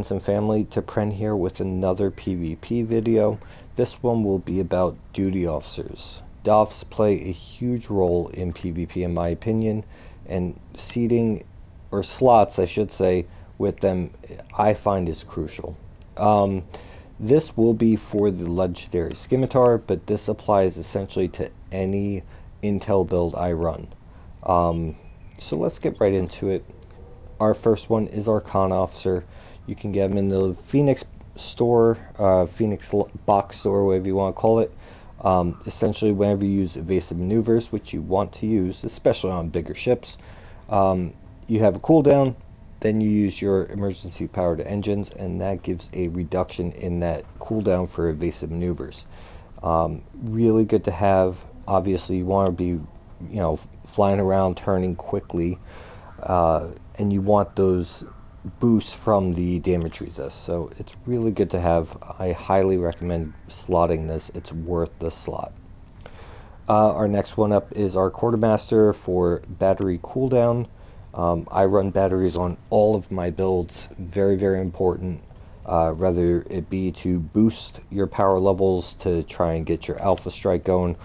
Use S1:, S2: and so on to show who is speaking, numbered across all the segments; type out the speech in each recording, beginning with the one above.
S1: friends and family, T'Pren here with another PvP video. This one will be about duty officers. DOFs play a huge role in PvP in my opinion, and seating, or slots I should say, with them I find is crucial. This will be for the legendary Scimitar, but this applies essentially to any intel build I run. So let's get right into it. Our first one is Arcana Officer. You can get them in the Phoenix store, Phoenix box store, whatever you want to call it. Essentially, whenever you use evasive maneuvers, which you want to use, especially on bigger ships, you have a cooldown, then you use your emergency powered engines, and that gives a reduction in that cooldown for evasive maneuvers. Really good to have. Obviously, you want to be, flying around, turning quickly. And you want those boosts from the damage resist, so it's really good to have. I highly recommend slotting this. It's worth the slot. Our next one up is our Quartermaster for battery cooldown. I run batteries on all of my builds. Very, very important, whether it be to boost your power levels to try and get your alpha strike going,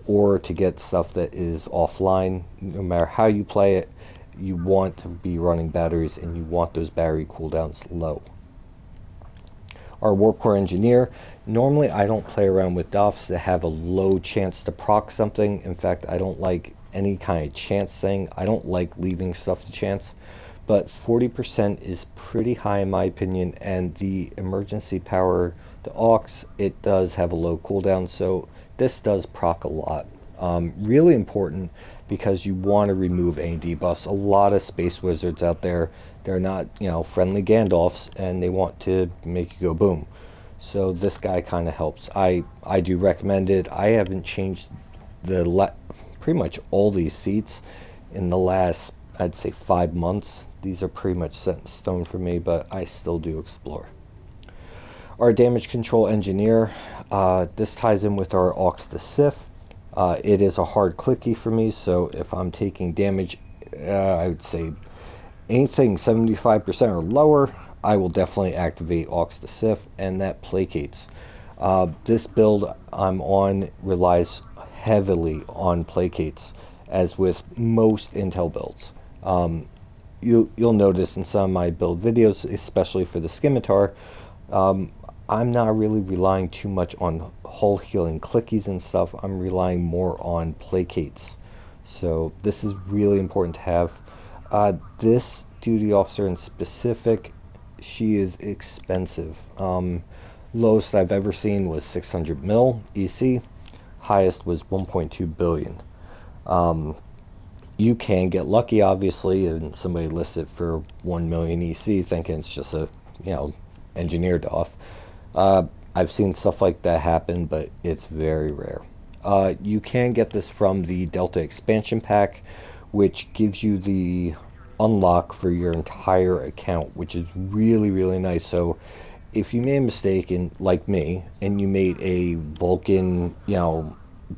S1: or to get stuff that is offline. No matter how you play it, you want to be running batteries, and you want those battery cooldowns low. Our Warp Core Engineer. Normally I don't play around with DOFs that have a low chance to proc something. In fact, I don't like any kind of chance thing. I don't like leaving stuff to chance. But 40% is pretty high in my opinion, and the emergency power, the aux, it does have a low cooldown, so this does proc a lot. Really important, because you want to remove any debuffs. A lot of space wizards out there, they're not, friendly Gandalfs, and they want to make you go boom. So this guy kind of helps. I do recommend it. I haven't changed pretty much all these seats in the last, I'd say, 5 months. These are pretty much set in stone for me, but I still do explore. Our Damage Control Engineer. This ties in with our Aux to Sif. It is a hard clicky for me, so if I'm taking damage, I would say anything 75% or lower, I will definitely activate Aux to Sif, and that placates. This build I'm on relies heavily on placates, as with most intel builds. You'll notice in some of my build videos, especially for the Scimitar, I'm not really relying too much on hull healing clickies and stuff. I'm relying more on placates. So this is really important to have. This duty officer in specific, she is expensive. Lowest I've ever seen was 600 mil EC. Highest was 1.2 billion. You can get lucky, obviously, and somebody lists it for 1 million EC thinking it's just a, engineered off. I've seen stuff like that happen, but it's very rare. You can get this from the Delta expansion pack, which gives you the unlock for your entire account, which is really, really nice. So if you made a mistake, like me, and you made a Vulcan,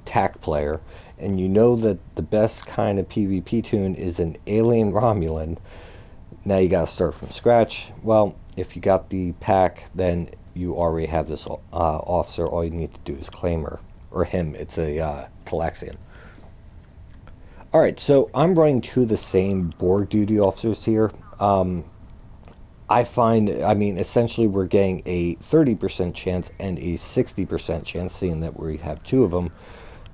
S1: TAC player, and you know that the best kind of PvP tune is an alien Romulan, now you gotta start from scratch. Well, if you got the pack, then you already have this officer. All you need to do is claim her, or him. It's a Talaxian. Alright, so I'm running two of the same Borg duty officers here. I find, essentially we're getting a 30% chance and a 60% chance, seeing that we have two of them,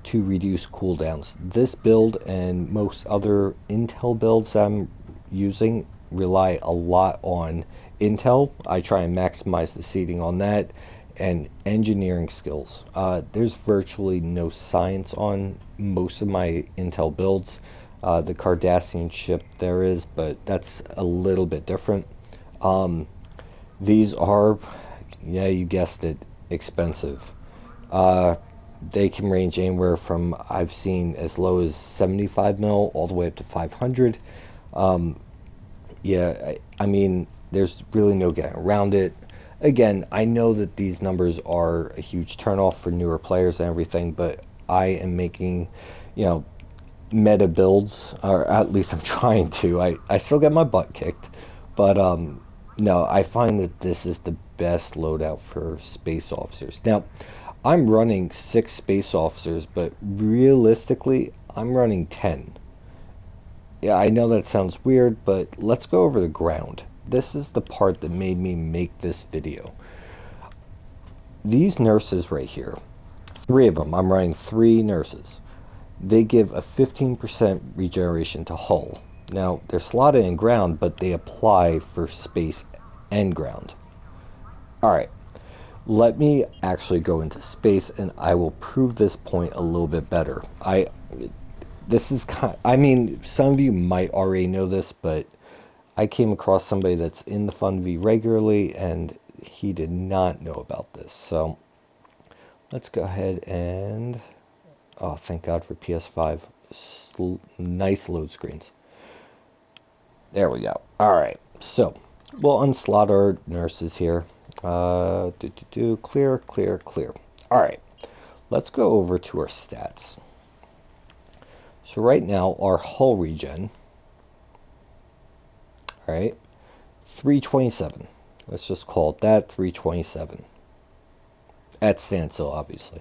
S1: to reduce cooldowns. This build and most other intel builds I'm using rely a lot on intel. I try and maximize the seating on that, and engineering skills. There's virtually no science on most of my intel builds. The Cardassian ship there is, but that's a little bit different. These are, yeah, you guessed it, expensive. They can range anywhere from, I've seen as low as 75 mil all the way up to 500. There's really no getting around it. Again, I know that these numbers are a huge turnoff for newer players and everything, but I am making, meta builds, or at least I'm trying to. I still get my butt kicked, but no, I find that this is the best loadout for space officers. Now, I'm running 6 space officers, but realistically, I'm running 10. Yeah, I know that sounds weird, but let's go over the ground. This is the part that made me make this video. These nurses right here, 3 of them, I'm running 3 nurses. They give a 15% regeneration to hull. Now, they're slotted in ground, but they apply for space and ground. Alright, let me actually go into space and I will prove this point a little bit better. This is I mean, some of you might already know this, but I came across somebody that's in the FunV regularly and he did not know about this. So let's go ahead and, oh, thank God for PS5. Nice load screens. There we go. Alright, so we'll unslot our nurses here. Clear, clear, clear. Alright, let's go over to our stats. So right now, our hull regen, alright, 327. Let's just call it that, 327. At standstill, obviously.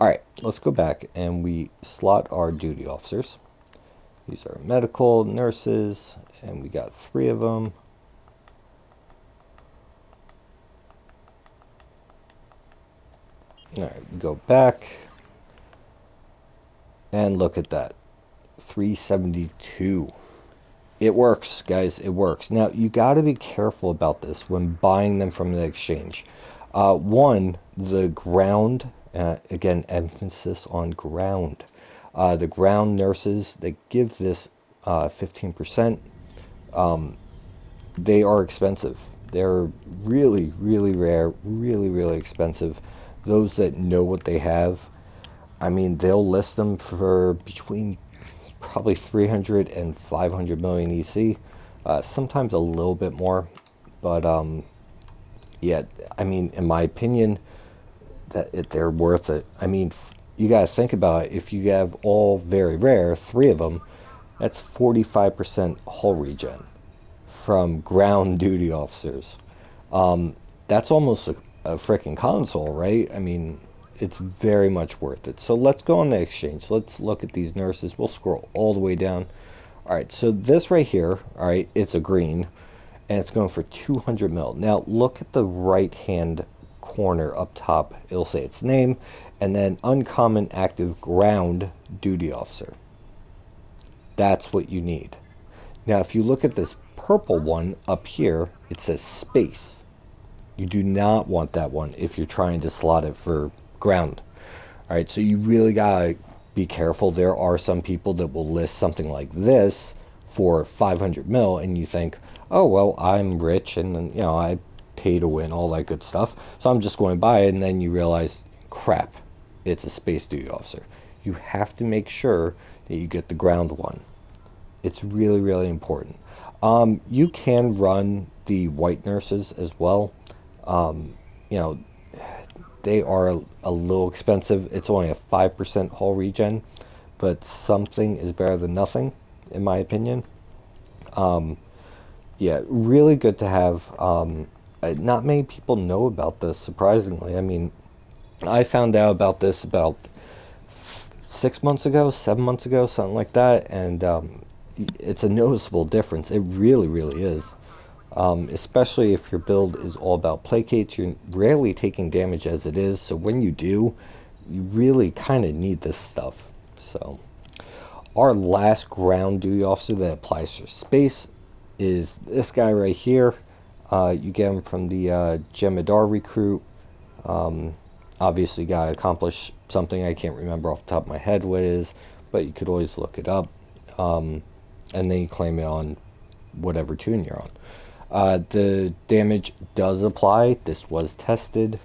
S1: Alright, let's go back and we slot our duty officers. These are medical, nurses, and we got 3 of them. Alright, we go back. And look at that. 372. It works, guys. It works. Now, you got to be careful about this when buying them from the exchange. One, the ground, again, emphasis on ground. The ground nurses that give this 15%, they are expensive. They're really, really rare, really, really expensive. Those that know what they have, I mean, they'll list them for between probably 300 and 500 million EC, sometimes a little bit more, but yeah, I mean, in my opinion, they're worth it. I mean, you guys think about it. If you have all very rare, 3 of them, that's 45% hull regen from ground duty officers. That's almost a freaking console, right? I mean, it's very much worth it. So let's go on the exchange. Let's look at these nurses. We'll scroll all the way down. All right, so this right here, all right, it's a green, and it's going for 200 mil. Now, look at the right-hand corner up top. It'll say its name, and then uncommon active ground duty officer. That's what you need. Now, if you look at this purple one up here, it says space. You do not want that one if you're trying to slot it for ground. All right, so you really gotta be careful. There are some people that will list something like this for 500 mil, and you think, oh well, I'm rich, and you know, I pay to win, all that good stuff, so I'm just going to buy it. And then you realize, crap, it's a space duty officer. You have to make sure that you get the ground one. It's really, really important. You can run the white nurses as well. You know, they are a little expensive. It's only a 5% hull regen, but something is better than nothing, in my opinion. Yeah, really good to have. Not many people know about this, surprisingly. I mean, I found out about this about 6 months ago, 7 months ago, something like that, and it's a noticeable difference. It really, really is. Especially if your build is all about placates, you're rarely taking damage as it is, so when you do, you really kind of need this stuff. So, our last ground duty officer that applies for space is this guy right here. You get him from the Jem'Hadar recruit. Obviously, gotta accomplish something. I can't remember off the top of my head what it is, but you could always look it up. And then you claim it on whatever tune you're on. The damage does apply. This was tested.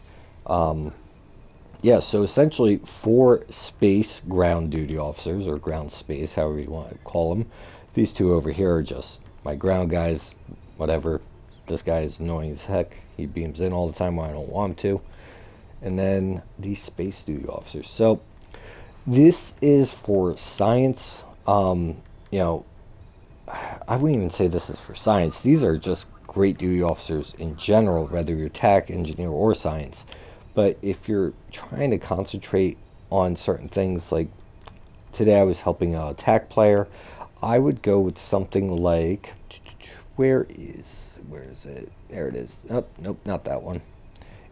S1: Yeah, so essentially 4 space ground duty officers, or ground space, however you want to call them. These 2 over here are just my ground guys, whatever. This guy is annoying as heck. He beams in all the time when I don't want him to. And then these space duty officers. So this is for science. You know, I wouldn't even say this is for science. These are just great duty officers in general, whether you're tech, engineer, or science. But if you're trying to concentrate on certain things, like today I was helping a tech player, I would go with something like, where is it? There it is. Oh, nope, not that one.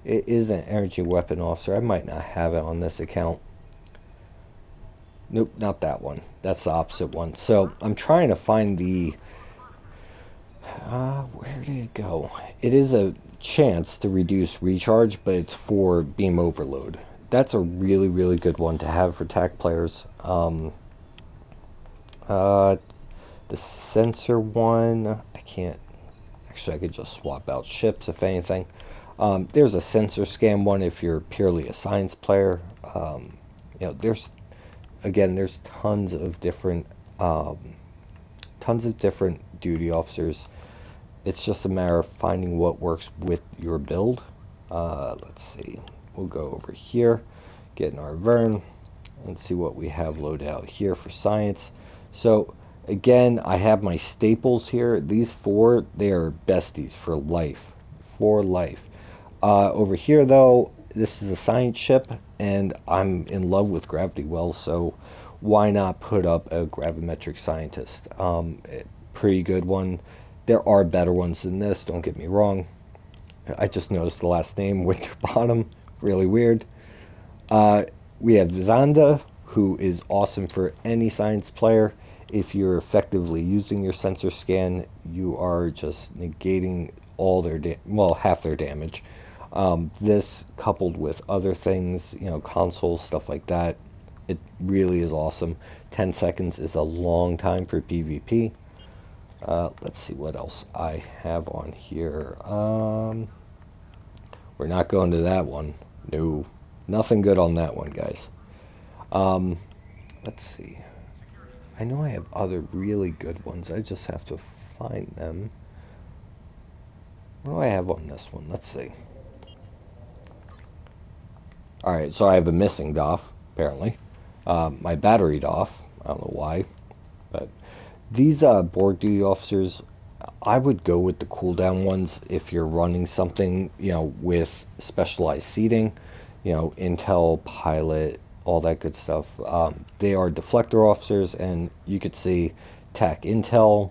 S1: It is an energy weapon officer. I might not have it on this account. Nope, not that one. That's the opposite one. So I'm trying to find the where did it go? It is a chance to reduce recharge, but it's for beam overload. That's a really, really good one to have for TAC players. The sensor one, I can't. Actually, I could just swap out ships if anything. There's a sensor scan one if you're purely a science player. There's tons of different duty officers. It's just a matter of finding what works with your build. Let's see. We'll go over here, get in our Vern, and see what we have loaded out here for science. So again, I have my staples here. These four, they are besties for life. For life. Over here though, this is a science ship, and I'm in love with gravity wells, so why not put up a gravimetric scientist? Pretty good one. There are better ones than this, don't get me wrong. I just noticed the last name, Winterbottom, really weird. We have Zanda, who is awesome for any science player. If you're effectively using your sensor scan, you are just negating all their half their damage. This coupled with other things, consoles, stuff like that, it really is awesome. 10 seconds is a long time for PvP. Let's see what else I have on here. We're not going to that one. No, nothing good on that one, guys. Let's see. I know I have other really good ones. I just have to find them. What do I have on this one? Let's see. Alright, so I have a missing DOF, apparently. My battery DOF. I don't know why. But these Borg duty officers, I would go with the cooldown ones if you're running something, with specialized seating, Intel, pilot, all that good stuff. They are deflector officers, and you could see TAC Intel,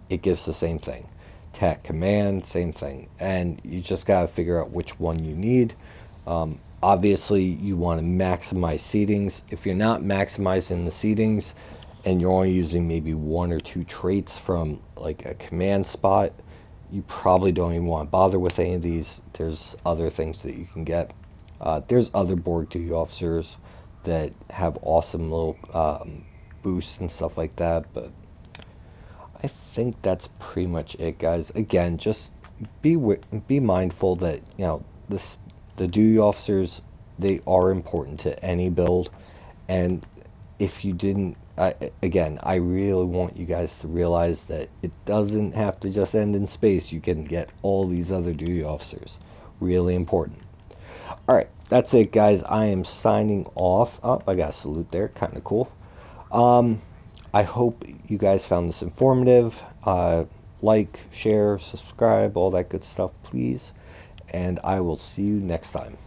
S1: it gives the same thing. TAC Command, same thing. And you just got to figure out which one you need. Obviously, you want to maximize seatings. If you're not maximizing the seatings, and you're only using maybe one or two traits from like a command spot, you probably don't even want to bother with any of these. There's other things that you can get. There's other Borg duty officers that have awesome little boosts and stuff like that, but I think that's pretty much it, guys. Again, just be mindful that the duty officers, they are important to any build, and if you didn't, I really want you guys to realize that it doesn't have to just end in space. You can get all these other duty officers. Really important. Alright, that's it, guys. I am signing off. Oh, I got a salute there. Kind of cool. I hope you guys found this informative. Like, share, subscribe, all that good stuff, please. And I will see you next time.